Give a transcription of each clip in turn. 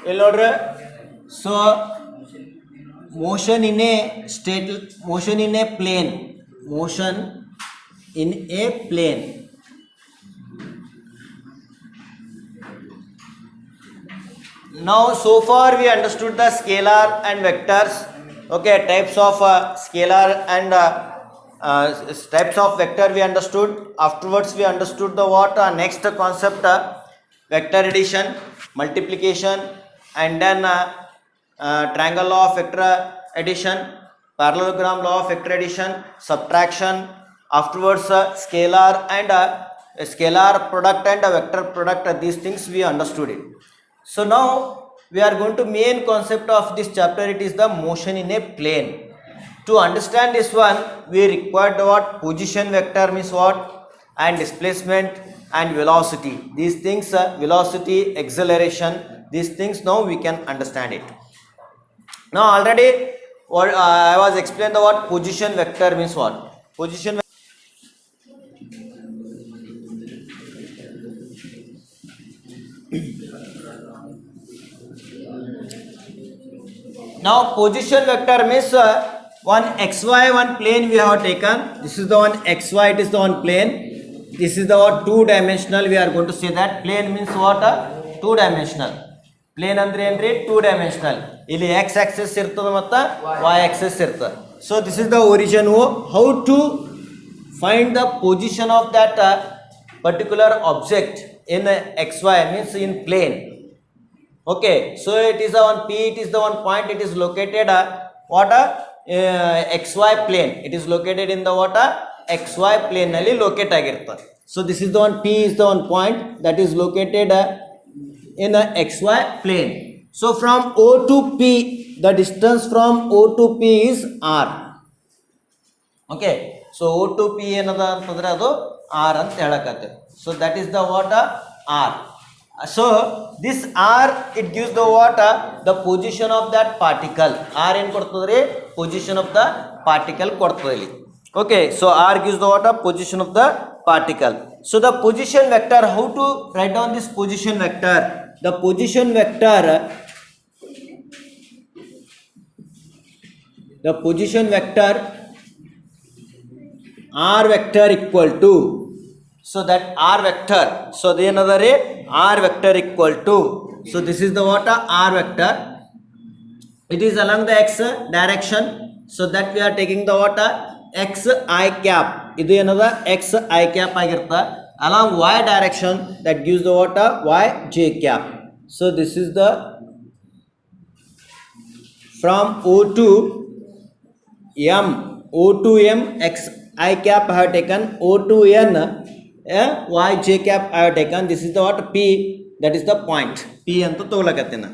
ಇಲ್ಲಿ ನೋಡ್ರಿ. So motion in a state, motion in a plane, motion in a plane. Now so far we understood the scalar and vectors. Okay, types of scalar and types of vector we understood. Afterwards we understood the what next concept, vector addition, multiplication, and then triangle law of vector addition, parallelogram law of vector addition, subtraction. Afterwards scalar and scalar product and vector product, these things we understood it. So now we are going to main concept of this chapter. It is the motion in a plane. To understand this one, we required what? Position vector means what, and displacement and velocity. These things, velocity, acceleration, these things now we can understand it. Now already what I was explained the what position vector means what. Position now position vector means one xy one plane we have taken. This is the one xy, it is the one plane. This is the what two dimensional. We are going to say that plane means what, two dimensional. Plane ಅಂದ್ರೆ ಏನ್ರಿ, two dimensional. ಇಲ್ಲಿ X axis ಇರ್ತದೆ ಮತ್ತು Y axis ಇರ್ತದೆ. So this is the origin. How to find the position of that particular object in X Y means in plane. Okay, so it is the one P, it is the one point, it is located what X Y plane. It is located in the what X Y plane ನಲ್ಲಿ locate ಆಗಿರ್ತದೆ. ಸೊ this is the one P is the one point that is located in a xy plane. So from O to P, the distance from O to P is r. Okay, so O to P ಏನದ ಅಂತಂದ್ರೆ ಅದು r ಅಂತ ಹೇಳಕತ್ತೆ. So that is the what, r. So this r, it gives the what, the position of that particle. r ಏನು ಕೊಡ್ತದ್ರಿ, position of the particle ಕೊಡ್ತದೆ ಇಲ್ಲಿ. Okay, so r gives the what, position of the particle. So the position vector, how to write down this position vector? The position vector, r vector equal to, so that r vector, so the another r vector equal to, so this is the what, r vector. It is along the x direction, so that we are taking the what, x I cap. ಇದು ಏನದ x I cap ಆಗಿರ್ತಾ. Along y direction, that gives the what, y j cap. So this is the from O to M, O to M x I cap I have taken, O to N y j cap I have taken. This is the what, P, that is the point P anta ತಗೊಳಕತ್ತೀನಿ.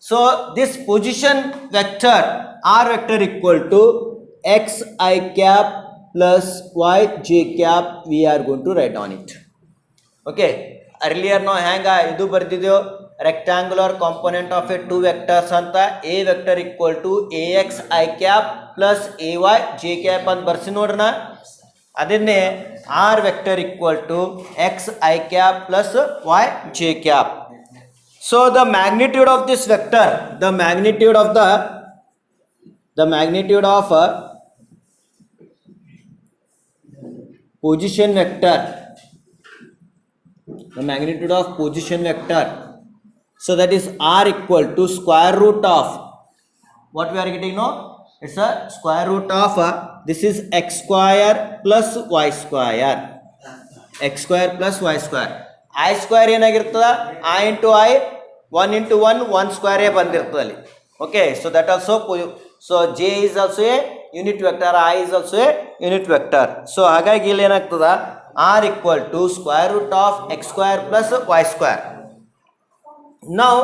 So this position vector r vector equal to x I cap plus y j cap, we are going to write on it. Okay, earlier ನಾವು ಹೆಂಗ ಇದು ಬರ್ತಿದ್ದೇವೆ, rectangular component of a two vectors ಅಂತ a vector equal to ax I cap plus ay j cap ಅಂತ ಬರ್ಸಿ ನೋಡ್ರಣ. ಅದನ್ನೇ r vector equal to x I cap plus y j cap. So the magnitude of this vector, the magnitude of position vector, the magnitude of position vector, so that is r equal to square root of what we are getting now, it's a square root of this is x square plus y square, x square plus y square. I square ಏನಾಗಿರ್ತದ, I into I, 1 into 1, 1 square ಬಂದಿರ್ತದೆ ಅಲ್ಲಿ. Okay, so that also, so j is also a unit vector, I is also a unit vector. So ಹಾಗಾಗಿ ಇಲ್ಲಿ ಏನಾಗ್ತದ, r equal to square root of x square plus y square. Now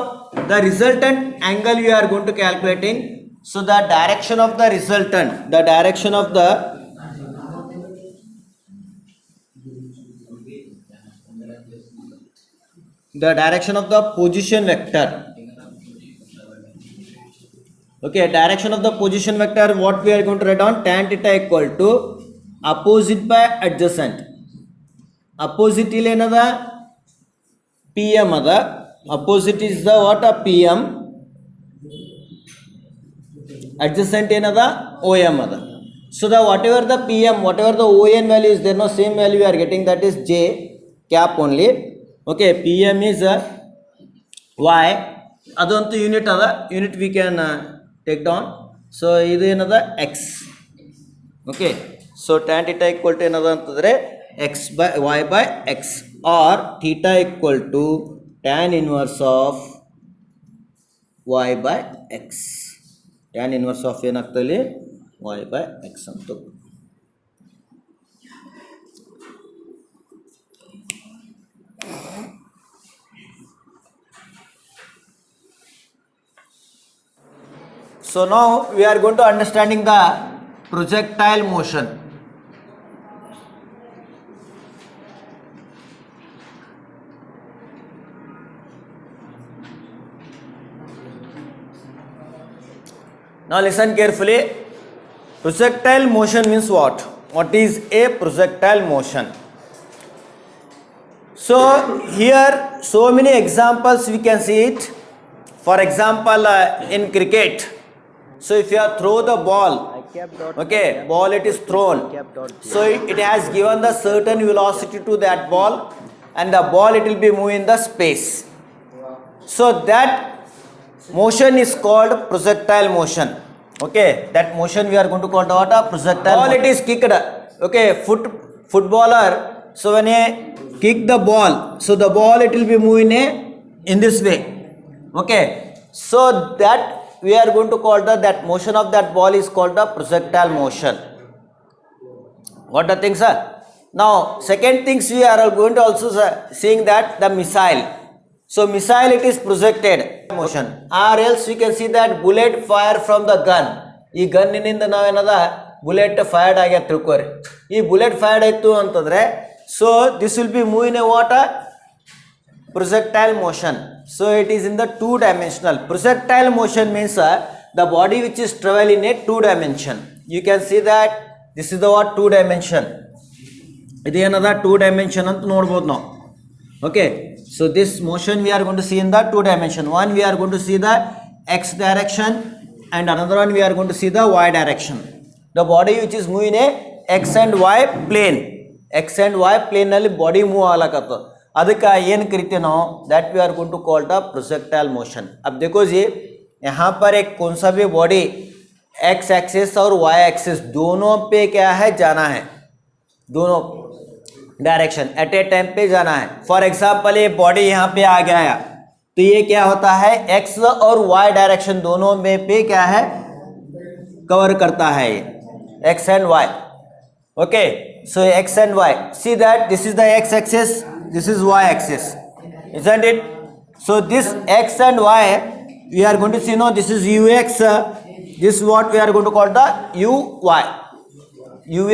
the resultant angle we are going to calculating. So the direction of the resultant, the direction of the position vector. Okay, direction of the position vector, what we are going to write on, tan theta equal to opposite by adjacent. Opposite ಇಲ್ಲಿ ಏನದ, PM ಅದ. Opposite is the what, a PM. adjacent ಏನದ OM ಅದ. So the whatever the PM, whatever the ON value is there, no same value we are getting, that is J cap only. Okay, PM is Y, adantu unit ada, unit we can take down. So idu ಏನದ X. Okay, so tan theta equal to ಏನದ ಅಂತಂದ್ರೆ X by Y by X, or theta equal to tan inverse of Y by X. Tan inverse of ಏನಾಗ್ತದೆ Y by X ಅಂತು. So now we are going to understanding the projectile motion. Now listen carefully. Projectile motion means what? What is a projectile motion? So here so many examples we can see it. For example, in cricket, so if you throw the ball, okay, ball it is thrown, so it has given the certain velocity to that ball, and the ball it will be moving in the space. So that motion is called projectile motion. Okay, that motion we are going to call the what? Projectile. Ball it is kicked. Okay, footballer. So when he kick the ball, so the ball it will be moving in this way. Okay, so that we are going to call that motion of that ball is called the projectile motion. What the things are? Now second things we are going to also seeing that the missile. So missile it is projected motion, or else we can see that bullet fire from the gun. ಈ ಗನ್ನಿನಿಂದ ನಾವೇನದ bullet fired ಆಗ್ಯದ ತಿಳ್ಕೊರಿ. ಈ bullet fired ಆಯ್ತು ಅಂತಂದ್ರೆ so this will be moving a what? Projectile motion. So it is in the two dimensional. Projectile motion means the body which is travel in a two dimension. You can see that this is the what? Two dimension. ಇದು ಏನದ two dimension ಅಂತ ನೋಡಬಹುದು ನಾವು. Okay, so this motion we are going to see in the two dimension. One we are going to see the X direction, and another one we are going to see the Y direction. The body which is moving a X and Y plane. X and Y plane ನಲ್ಲಿ body move ಆಗಲಕತ್ತ. ಅದಕ್ಕೆ ಏನು ಕರಿತೀವಿ ನಾವು, that we are going to call the projectile motion. अब देखो जी, यहाँ पर एक कौन सा भी बॉडी X एक्सिस और Y एक्सिस दोनों पे क्या है, जाना है, दोनों डायरेक्शन एट ए टाइम पे जाना है. फॉर एग्जाम्पल ये बॉडी यहाँ पे आ गया है, तो ये क्या होता है, X और Y डायरेक्शन दोनों में पे क्या है, कवर करता है ये X and Y. Okay, so X and Y, see that this is the X axis, this is Y axis, isn't it? So this X and Y we are going to see, no, this is Ux, this is what we are going to call the Uy.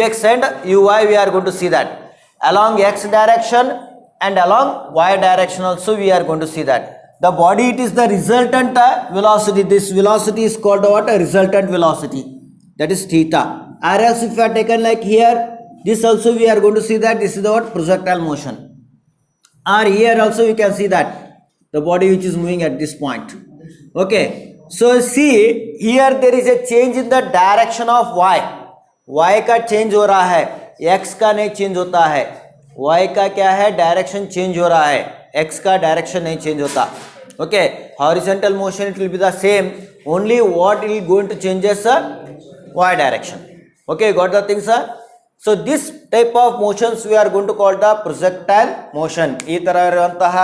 Ux and Uy we are going to see that. Along X direction and along Y direction also we are going to see that. The body it is the resultant velocity. This velocity is called what? A resultant velocity. That is theta. Or else if you are taken like here, this also we are going to see that this is the what? Projectile motion. Or here also we can see that the body which is moving at this point. Okay, so see here there is a change in the direction of Y. Y का change हो रहा है, X का नहीं change होता है. Y का क्या है, डायरेक्शन चेंज हो रहा है, X का डायरेक्शन नहीं चेंज होता. Okay, horizontal motion it will be the same, only what it is going to changes Y direction. Okay, got the thing sir? So this type of motions we are going to call the projectile motion. ಈ ತರ ಇರುವಂತಹ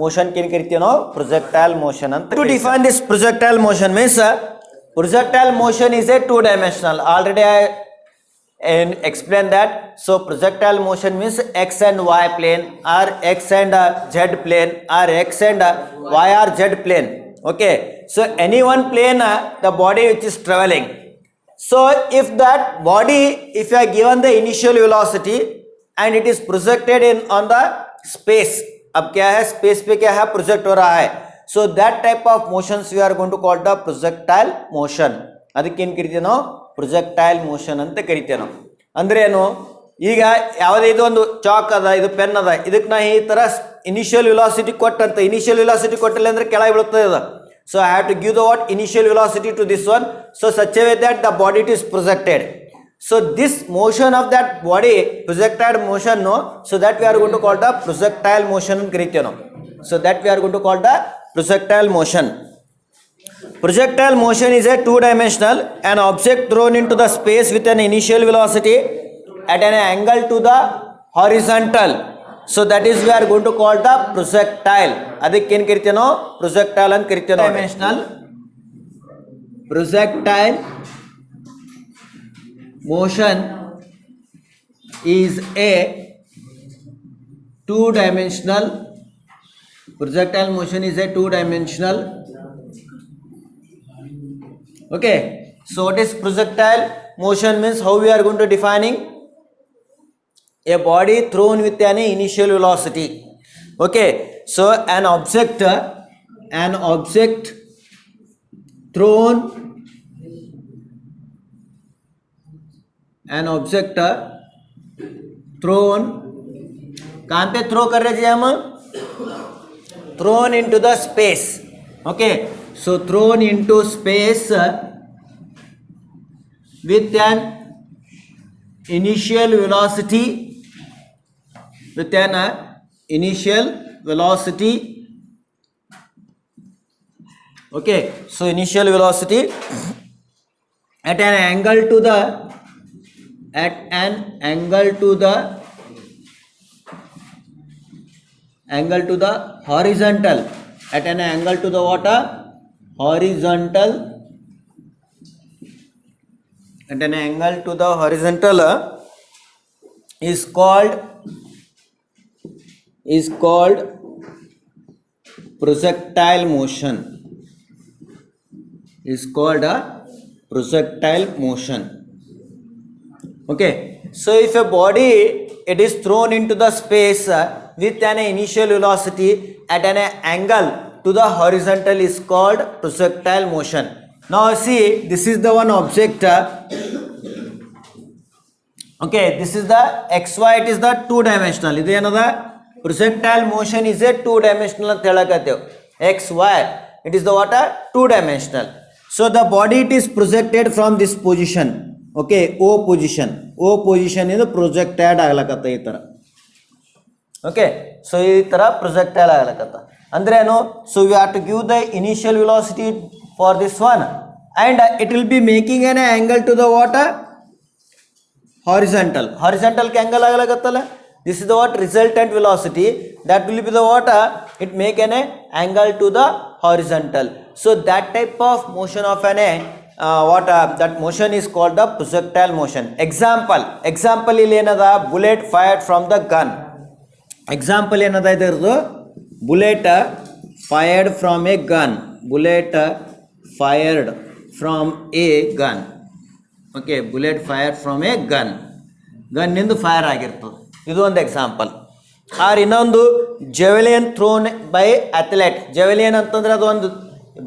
motion ಏನು ಕರಿತೀವಿ ನಾವು, projectile motion ಅಂತ. To define this projectile motion means projectile motion is a two dimensional. Already I explain that. So projectile motion means X and Y plane, or X and Z plane, or X and Y or Z plane. Okay, so any one plane the body which is traveling. So if that body, if you are given the initial velocity and it is projected in on the space, अब क्या है, space पे क्या है, project हो रहा है. So that type of motions we are going to call the projectile motion. ಅದಕ್ಕೆ ಏನು ಕರಿತೀವಿ ನಾವು, projectile motion ಅಂತ ಕರಿತೀವಿ ನಾವು. ಅಂದ್ರೆ ಏನು, ಈಗ ಯಾವುದೇ ಇದೊಂದು ಚಾಕ್ ಅದ, ಇದು ಪೆನ್ ಅದ, ಇದಕ್ಕೆ ನಾ ಈ ತರ ಇನಿಷಿಯಲ್ ವೆಲಾಸಿಟಿ ಕೊಟ್ಟಂತ, ಇನಿಷಿಯಲ್ ವೆಲಾಸಿಟಿ ಕೊಟ್ಟಿಲ್ಲ ಅಂದ್ರೆ ಕೆಳಗೆ ಬೀಳುತ್ತದೆ ಅದು. So I have to give the what initial velocity to this one. So such a way that the body is projected. So this motion of that body, projectile motion, no. So that we are going to call the projectile motion, no. So that we are going to call the projectile motion. Projectile motion is a two-dimensional, an object thrown into the space with an initial velocity at an angle to the horizontal. So that is we are going to call the projectile. ಅದಕ್ಕೆ ಏನು ಕರಿತೀವಿ ನಾವು projectile ಅಂತ ಕರಿತೀವಿ. Dimensional projectile motion is a two-dimensional. Projectile motion is a two-dimensional. Okay, so what is projectile motion means? How we are going to defining? A body thrown with an initial velocity. Okay, so an object thrown, कहाँ पे throw कर रहे थे हम? Thrown into the space. Okay, so thrown into space with an initial velocity. With an initial velocity. Okay, so initial velocity at an angle to the horizontal. At an angle to the what? Horizontal. At an angle to the horizontal is called projectile motion. Is called a projectile motion. Okay, so if a body it is thrown into the space with an initial velocity at an angle to the horizontal is called projectile motion. Now see, this is the one object. Okay, this is the xy, it is the two-dimensional. This is another projectile motion is a two-dimensional. xy, it is the what? Two-dimensional. So the body it is projected from this position. Okay, O position. O position is projected agalakata ee tara. Okay, so ee tara projectile agalakata. Andre no, so we have to give the initial velocity for this one, and it will be making an angle to the what? Horizontal. Horizontal ke angle agalakatala. This is the what? Resultant velocity. That will be the what? It make an angle to the horizontal. So that type of motion of an that motion is called the projectile motion. Example ಇಲ್ಲಿ ಏನದ bullet fired from the gun. Example ಏನದ ಇದರದು bullet fired from a gun. Bullet fired from a gun. Okay, bullet fired from a gun. Gun ನಿಂದು fire ಆಗಿರ್ತದೆ. ಇದು ಒಂದು example. R ಇನ್ನೊಂದು javelin thrown by athlete. javelin ಅಂತಂದ್ರೆ ಅದು ಒಂದು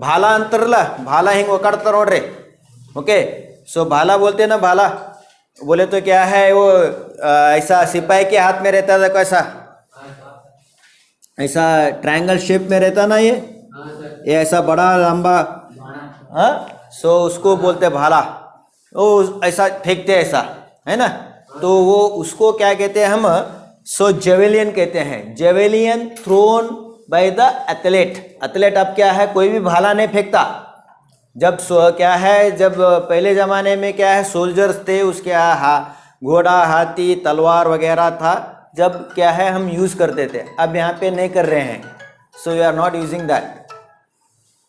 भाला अंतरला भाला हिंग वकाड़ता नोड्रे. ओके, सो भाला बोलते हैं ना, भाला बोले तो क्या है वो ऐसा सिपाही के हाथ में रहता था, कैसा ऐसा ट्रायंगल शेप में रहता ना, ये ऐसा बड़ा लंबा, हाँ, सो उसको बोलते भाला. वो ऐसा फेंकते ऐसा है ना, तो वो उसको क्या कहते हैं हम? सो जेवेलियन कहते हैं. Javelin thrown by the athlete. Athlete अब क्या है, कोई भी भाला नहीं फेंकता. जब क्या है, जब पहले ज़माने में क्या है, सोल्जर्स थे, उसके घोड़ा, हाथी, तलवार वगैरह था, जब क्या है हम यूज़ करते थे. अब यहाँ पे नहीं कर रहे हैं. So we are not using that.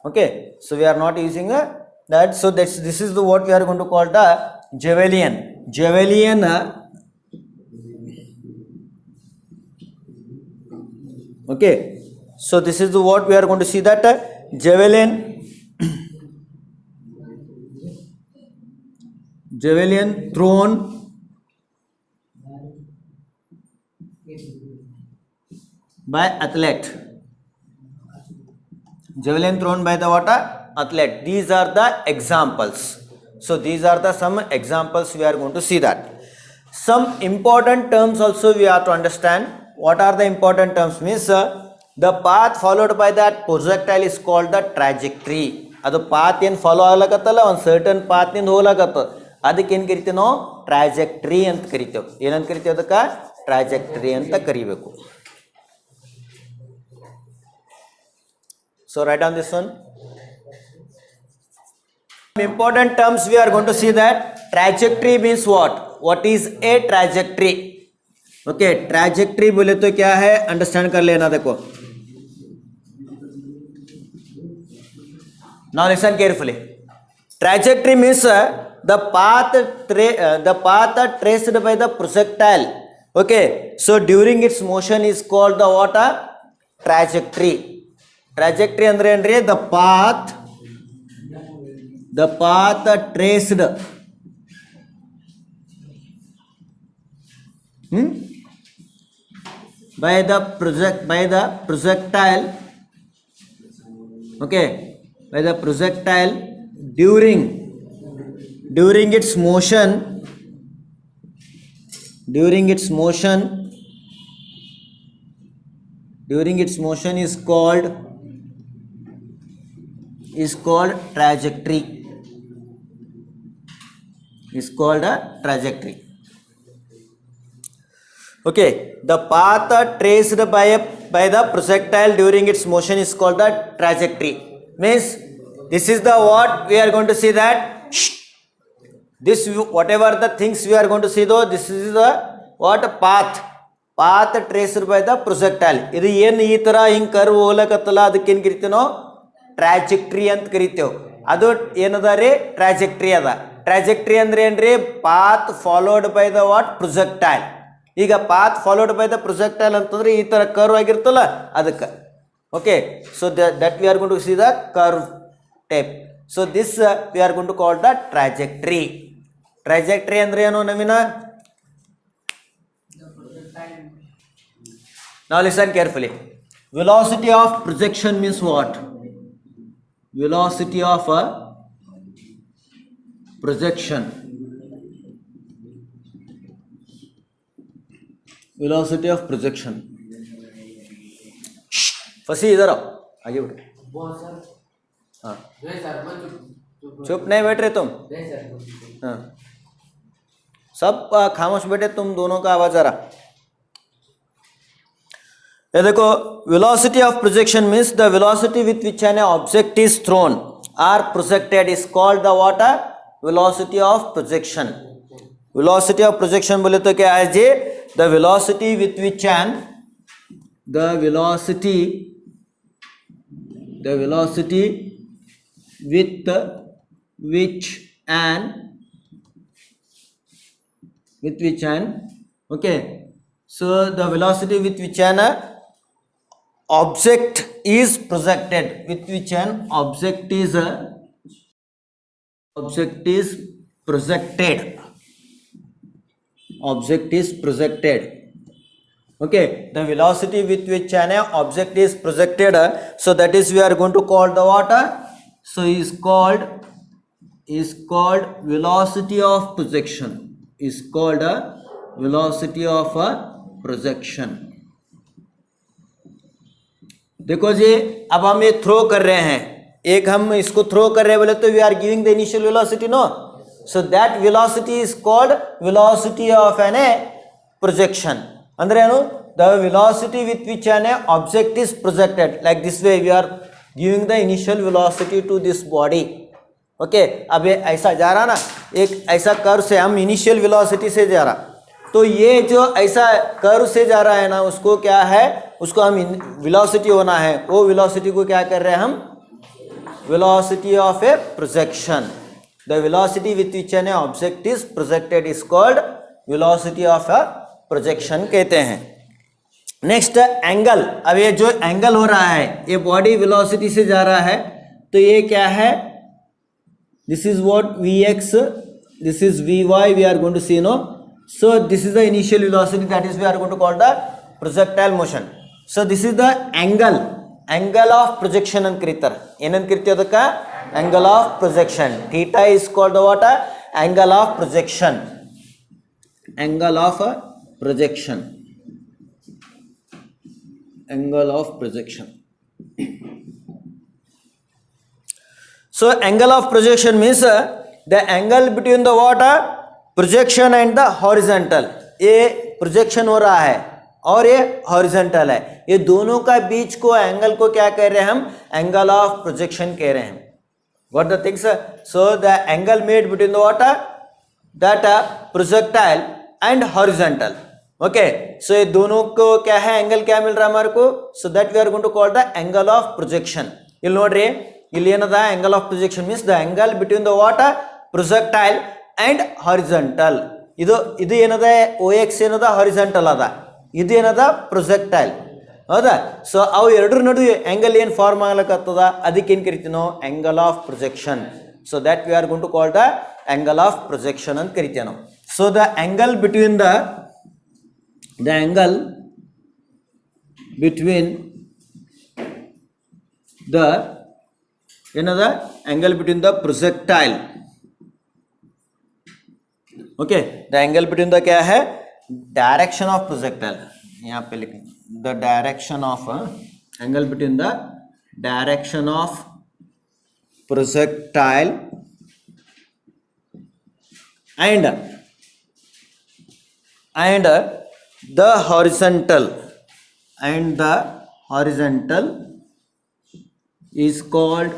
Okay, so we are not using that. So this is the what we are going to call the javelin. Javelin okay, so this is the what we are going to see, that javelin thrown by athlete. Javelin thrown by the what? Athlete. These are the examples. So these are the some examples we are going to see. That some important terms also we have to understand. What are the important terms? Means the path followed by that projectile is called the trajectory. ಅದು path ಏನು follow ಆಗ್ಲಕತ್ತಲ್ಲ ಒಂದು certain ಪಾತ್ನಿಂದ ಹೋಗ್ಲಾಕತ್ತ ಅದಕ್ಕೆ ಏನು ಕರಿತೀವಿ ನಾವು trajectory ಅಂತ ಕರಿತೇವೆ. ಏನಂತ ಕರಿತೇವೆ ಅದಕ್ಕೆ ಟ್ರಾಜೆಕ್ಟ್ರಿ ಅಂತ ಕರಿಬೇಕು. So write down this one. Important terms we are going to see that trajectory means what? What is a trajectory? Okay, trajectory बोले तो क्या है अंडरस्टैंड कर लेना. देखो now listen carefully. Trajectory means the path traced by the projectile. Okay, so during its motion is called the what? Trajectory. Trajectory andre ಏನ್ರಿ the path traced by the projectile. Okay, by the projectile during its motion is called trajectory. Is called a trajectory. Okay, the path traced by the projectile during its motion is called the trajectory. Means this is the what we are going to see that this whatever the things we are going to see though, this is the what path traced by the projectile. ಇದು ಏನು ಈ ತರ ಹಿಂಗೆ curve ಹೋಗ್ಲಕತ್ತಲ್ಲ ಅದಕ್ಕೆ ಏನು ಕರಿತೀವಿ ನಾವು trajectory ಅಂತ ಕರಿತೇವೆ. ಅದು ಏನದ ರೀ ಟ್ರಾಜೆಕ್ಟ್ರಿ ಅದ. ಟ್ರಾಜೆಕ್ಟ್ರಿ ಅಂದ್ರೆ ಏನ್ರಿ path followed by the what projectile. ಈಗ path followed by the projectile ಅಂತಂದ್ರೆ ಈ ತರ ಕರ್ವ್ ಆಗಿರ್ತಲ್ಲ ಅದಕ್ಕೆ. Okay, so that we are going to see the curve type. So this we are going to call the trajectory. Trajectory ಅಂದ್ರೆ ಏನು ನವೀನ? Now listen carefully. Velocity of projection means what? Velocity of a projection. Velocity of projection. फंसी इधर आओ, आगे बढ़ो. हाँ, चुप नहीं बैठ रहे तुम. हाँ, सब खामोश बैठे, तुम दोनों का आवाज आ रहा. ये देखो, velocity of projection means the velocity with which an object is thrown or projected is called the what? Velocity of projection. Velocity of projection बोले तो क्या है जी? The velocity with which an okay, so the velocity with which an object is projected, with which an object is projected. Okay, the velocity with which an object is projected, so that is we are going to call the what? So is called velocity of projection. Is called a velocity of a projection. देखो जी, अब हम ये throw कर रहे हैं, एक हम इसको थ्रो कर रहे हैं बोले तो we are giving the initial velocity, no? So that velocity is called velocity of an projection. ಅಂದ್ರೆ ಏನು? the velocity with which an object is projected, like this way we are giving the initial velocity to this body. Okay, अब ये ऐसा जा रहा ना, एक ऐसा कर्व से हम इनिशियल वेलोसिटी से जा रहा, तो ये जो ऐसा कर्व से जा रहा है ना, उसको क्या है, उसको हम वेलोसिटी होना है, वो वेलोसिटी को क्या कर रहे हैं हम? Velocity of A projection. The velocity with which an object is projected is called velocity of a projection कहते हैं. Next angle. अब ये जो एंगल हो रहा है, ये बॉडी वेलोसिटी से जा रहा है, तो ये क्या है? This is what Vx, this is Vy, we are going to see, no? So this is the initial velocity, that is we are going to call the projectile motion. So this is the angle of projection ಅಂತ ಕರೀತಾರೆ. ಏನಂತ ಕರಿತೀವಿ ಅದಕ್ಕೆ? angle of projection. Theta is called the what? Angle of projection. Angle of projection. angle of projection. So angle of projection means the angle between the what projection and the horizontal. ये projection हो रहा है और ये horizontal है, ये दोनों का बीच को angle को क्या कह रहे हैं हम, angle of projection कह रहे हैं. What the things? So the angle made between the what that projectile and horizontal. Okay, so ये दोनों को क्या है, angle क्या मिल रहा है हमारे को, so that we are going to call the angle of projection. ಇಲ್ಲಿ ನೋಡ್ರಿ, ಇಲ್ಲಿ ಏನದ angle of projection means the angle between the what projectile and horizontal. ಇದು ಏನದ OX ಏನದ horizontal ಅದ, ಇದು ಏನದ projectile ಹೌದಾ. ಸೊ ಅವು ಎರಡರ ನಡುವೆ ಆಂಗಲ್ ಏನು ಫಾರ್ಮ್ ಆಗ್ಲಕತ್ತದ ಅದಕ್ಕೆ ಏನು ಕರಿತೀವಿ ನಾವು, angle of projection. So that we are going to call the angle of projection ಅಂತ ಕರಿತೀವಿ ನಾವು. So the angle between the ಏನದ angle between the projectile. Okay, the angle between the क्या है, डायरेक्शन ऑफ प्रोजेक्टाइल. यहाँ पे लिखें the direction of angle between the direction of projectile and the horizontal is called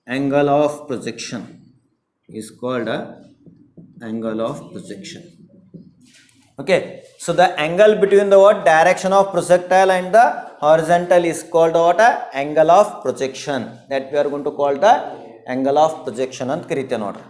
angle of projection. Is called angle of projection. Okay, so the angle between the what direction of projectile and the horizontal is called what angle of projection. That we are going to call the angle of projection ಅಂತ ಕರೀತೇವೆ ನೋಡ್ರಿ.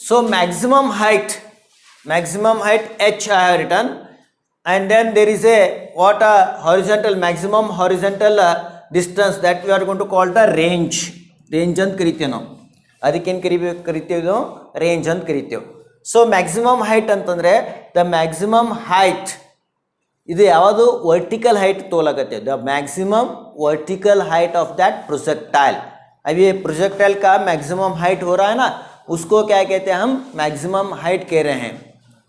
So maximum height h I have written, and then there is a what horizontal maximum horizontal distance, that we are going to call the range ಅಂತ ಕರಿತೇವೆ ನಾವು. ಅದಕ್ಕೇನು ಕರಿತೇವೆ ನಾವು, range ಅಂತ ಕರಿತೇವೆ. ಸೊ ಮ್ಯಾಕ್ಸಿಮಮ್ ಹೈಟ್ ಅಂತಂದರೆ ದ ಮ್ಯಾಕ್ಸಿಮಮ್ ಹೈಟ್ ಇದು ಯಾವುದು ವರ್ಟಿಕಲ್ ಹೈಟ್ ತೋಲಾಗತ್ತೆ, the maximum vertical height of that projectile. अब ये प्रोजेक्टाइल का मैक्सिमम हाइट हो रहा है ना, उसको क्या कहते हैं हम, मैक्सिमम हाइट कह रहे हैं.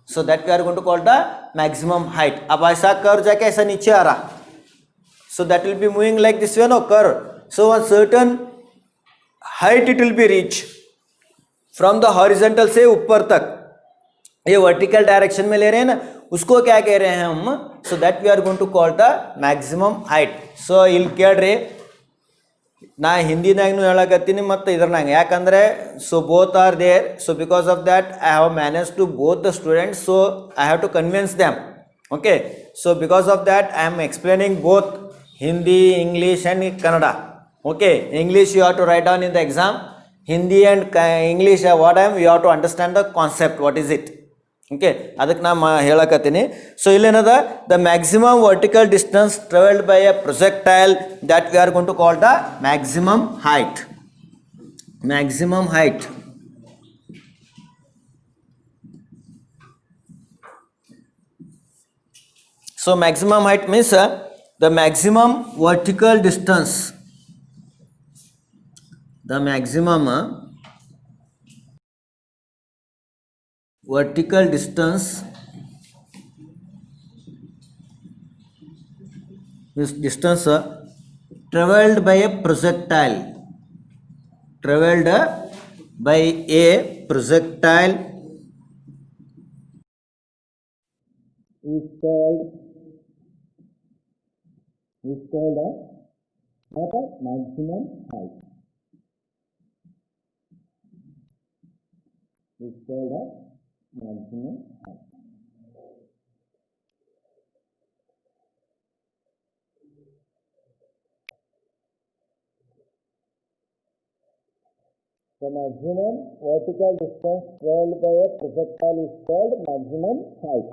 So that we are going to call the maximum height. अब ऐसा कर जाके ऐसा नीचे आ रहा, so that will be moving like this way no कर. So one certain height it will be reach from the horizontal से ऊपर तक, ये वर्टिकल डायरेक्शन में ले रहे हैं ना, उसको क्या कह रहे हैं हम, so that we are going to call the maximum height. So ಇಲ್ಲಿ ಕೇಳ್ರಿ, ನಾ ಹಿಂದಿನಾಗೂ ಹೇಳಕತ್ತೀನಿ ಮತ್ತು ಇದ್ರನಾಗ, ಯಾಕಂದರೆ so both are there. So because of that I have manage to both the students, so I have to convince them. Okay, so because of that I am explaining both Hindi, English and Kannada. Okay, English you have to write down in the exam, Hindi and English what I am, you have to understand the concept, what is it. Okay, ಅದಕ್ಕೆ ನಾ ಹೇಳಕತ್ತೀನಿ. So ಇಲ್ಲೇನದ, the maximum vertical distance travelled by a projectile, that we are going to call the maximum height. Maximum height. So maximum height means the maximum vertical distance, the maximum vertical distance is distance traveled by a projectile, traveled by a projectile is called a maximum height. Is called a maximum height. The maximum vertical distance traveled by a projectile is called maximum height.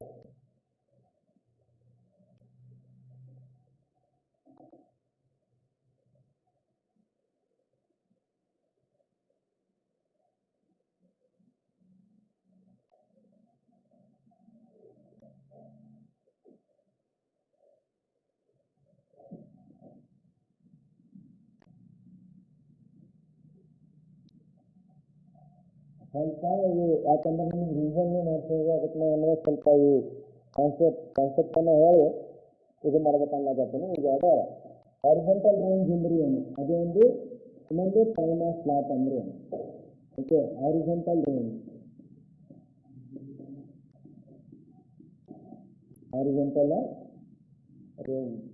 ಸ್ವಲ್ಪ ಯಾಕಂದ್ರೆ ನಿಮ್ಗೆ reason ಮಾಡ್ತೀವಿ ಅದಕ್ಕೆ ಅಂದರೆ ಸ್ವಲ್ಪ ಈ ಕಾನ್ಸೆಪ್ಟನ್ನು ಹೇಳಿ ಇದು ಮಾಡ್ಬೇಕನ್ನೋದನ್ನು ಈಗ ಅದೇ ಹಾರಿಜಾಂಟಲ್ ರೇಂಜ್ ಅಂದ್ರೆ ಏನು, ಅದೇ ಒಂದು ಇನ್ನೊಂದು ಟೈಮ್ ಆಫ್ ಫ್ಲಾಟ್ ಅಂದ್ರೆ ಏನು. Okay, horizontal range horizontal range.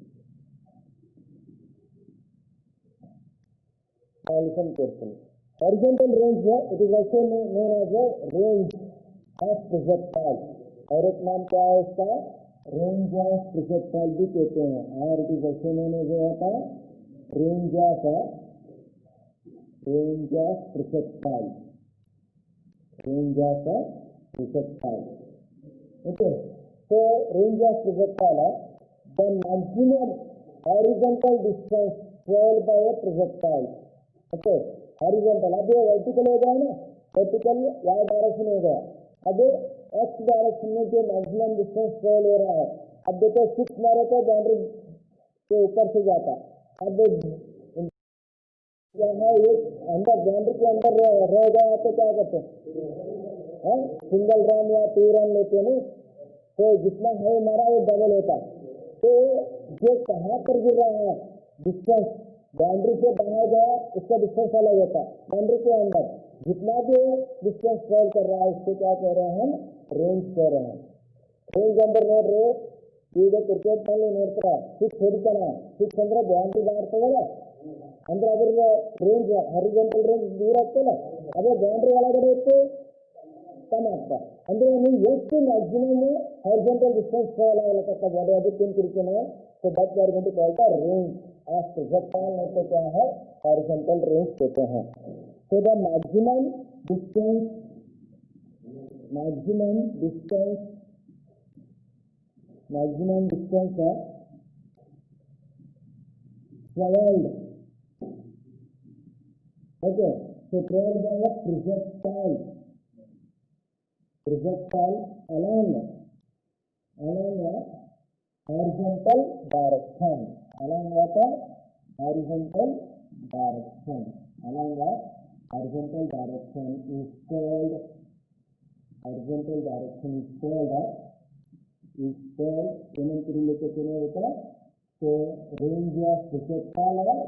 Now listen carefully. Horizontal range it is also known as a range of projectile. और एक नाम क्या है इसका, रेंज ऑफ प्रोजेक्टाइल भी कहते हैं, और it is also known as a range of projectile, range of projectile. Okay, so range of projectile है the maximum horizontal distance traveled by a projectile. Okay, horizontal अब ये vertical हो गया ना, vertical y डायरेक्शन हो गया, अब x direction में जो मैक्सिमम डिस्टेंस ट्रेवल हो रहा है. अब देखो 6 मारे तो बाउंड्री के ऊपर से जाता, अब क्या है ये अंदर बाउंड्री के अंदर रह गया तो क्या करते हैं, सिंगल रन या 2 रन लेते हैं, तो जितना है मारा वो डबल होता. तो जो कहाँ पर गिर रहा है डिस्टेंस, बाउंड्री से बाहर गया उसका डिस्टेंस अलग होता है, बाउंड्री के अंदर जितना भी डिस्टेंस ट्रेवल कर रहा है उसको क्या कह रहे हैं हम, रेंज कह रहे हैं. रेंज अंदर ನೋಡ್ರಿ, ಈಗ ಕ್ರಿಕೆಟ್ ನಲ್ಲಿ ನೋಡ್ತಾರೆ 6 ಹೊಡಿತಾನೆ, 6 ಅಂದ್ರೆ ಬೌಂಡ್ರಿ ದಾಟ್ತದಲ್ಲ ಅಂದ್ರೆ ಅದ್ರ ರೇಂಜ್ ಹಾರಿಜಾಂಟಲ್ ರೇಂಜ್ ದೂರ ಆಗ್ತಲ್ಲ, ಅದೇ ಬೌಂಡ್ರಿ ಒಳಗಡೆ ಇತ್ತು ಕಮ್ ಆಗ್ತಾ ಅಂದ್ರೆ ನೀವು ಎಷ್ಟು ಮ್ಯಾಕ್ಸಿಮಮ್ ಹಾರಿಜಾಂಟಲ್ ಡಿಸ್ಟೆನ್ಸ್ ಟ್ರಾವೆಲ್ ಆಗಲಕ್ಕ ಬಾಡಿ ಅದಕ್ಕೆ ಏನು ಕರಿತೇನೆ. तो that we are going to call the range of projectile, नहीं तो क्या है हॉरिजॉन्टल रेंज कहते हैं. तो द मैक्सिमम डिस्टेंस है travelled. Okay, so traveled by a projectile along a horizontal direction, along a horizontal direction is called ಏನಂತ related होता. So range of projectile or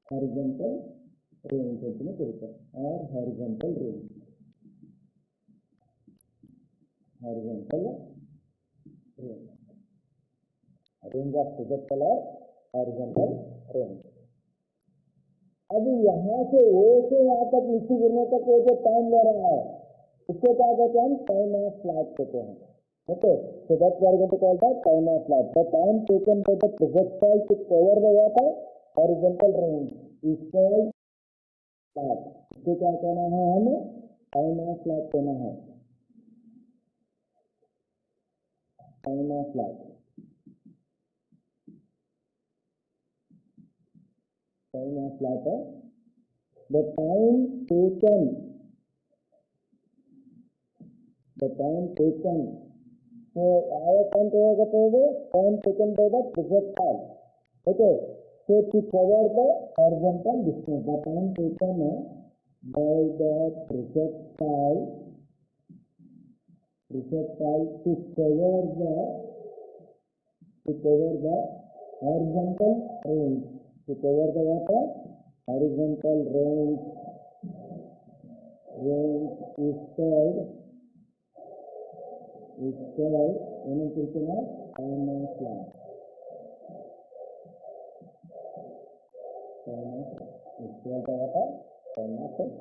horizontal range ಅಂತಲೇ ಕರೀತಾರೆ, or horizontal range. Range of projectile और horizontal range. अब यहाँ से ओ से यहाँ तक नीचे गिरने तक वो जो टाइम ले रहा है उसको क्या कहते हैं, हम टाइम ऑफ फ्लाइट कहते हैं. Okay, so that we are going to call the time of flight. The time taken by the projectile to cover the water horizontal range is called flight. इसको क्या कहना है, हमें टाइम ऑफ फ्लाइट कहना है. Time of flight, time of flight है the time taken so our time taken by the projectile. Okay, so to cover the horizontal distance, the time taken by the projectile to cover the horizontal range, to cover the horizontal range is called ಏನಂತ ಹೇಳ್ತೀವಿ, time of flight. Time of flight.